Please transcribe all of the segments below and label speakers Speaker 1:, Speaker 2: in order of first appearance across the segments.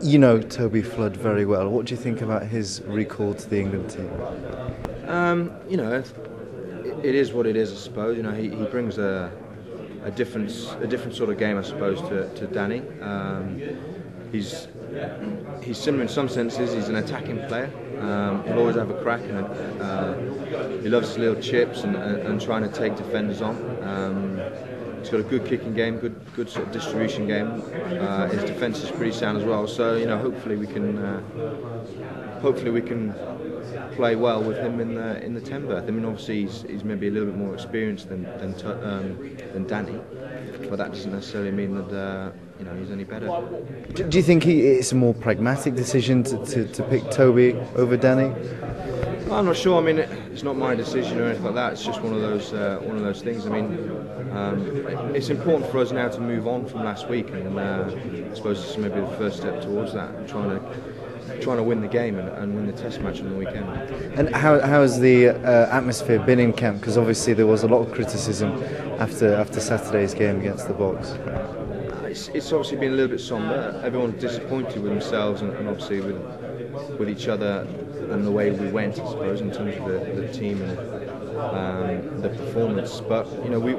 Speaker 1: You know Toby Flood very well. What do you think about his recall to the England team?
Speaker 2: You know, it is what it is, I suppose. You know, he brings a different sort of game, I suppose, to Danny. He's similar in some senses. He's an attacking player. He'll always have a crack, and he loves his little chips and trying to take defenders on. He's got a good kicking game, good sort of distribution game. His defence is pretty sound as well. So you know, hopefully we can play well with him in the 10 berth. I mean, obviously he's maybe a little bit more experienced than Danny, but that doesn't necessarily mean that you know, he's any better.
Speaker 1: Do you think it's a more pragmatic decision to pick Toby over Danny?
Speaker 2: I'm not sure. I mean, it's not my decision or anything like that. It's just one of those things. I mean, it's important for us now to move on from last week, and I suppose this is maybe the first step towards that. Trying to win the game and win the Test match on the weekend.
Speaker 1: And how has the atmosphere been in camp? Because obviously there was a lot of criticism after Saturday's game against the Box.
Speaker 2: It's obviously been a little bit somber. Everyone's disappointed with themselves and obviously with each other and the way we went, I suppose, in terms of the team and the performance. But you know, we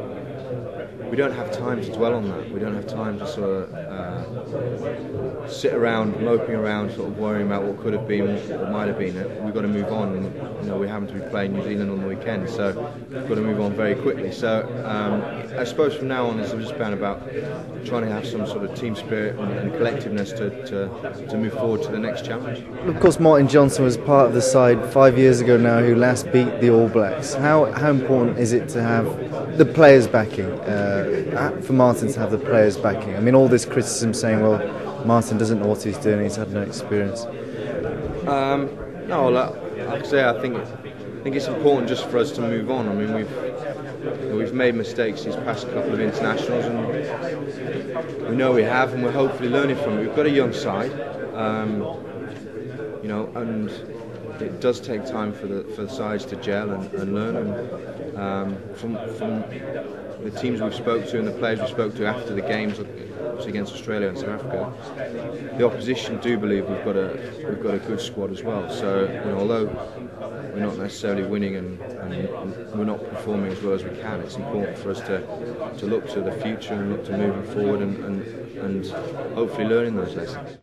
Speaker 2: don't have time to dwell on that. We don't have time to sort of sit around, moping around, sort of worrying about what could have been, what might have been. We've got to move on. And, you know, we happen to be playing New Zealand on the weekend, so we've got to move on very quickly. So I suppose from now on, it's just about trying to have some sort of team spirit and collectiveness to move forward to the next challenge.
Speaker 1: Of course, Martin Johnson was part of the side 5 years ago now who last beat the All Blacks. How important is it to have the players backing? For Martin to have the players backing. I mean, all this criticism saying, well, Martin doesn't know what he's doing, he's had no experience.
Speaker 2: No, like I say, I think it's important just for us to move on. I mean, we've made mistakes these past couple of internationals, and we know we have, and we're hopefully learning from it. We've got a young side, you know, and it does take time for the sides to gel and learn. And from the teams we've spoke to and the players we spoke to after the games against Australia and South Africa, the opposition do believe we've got a good squad as well. So you know, although we're not necessarily winning and we're not performing as well as we can, it's important for us to look to the future and look to moving forward and hopefully learning those lessons.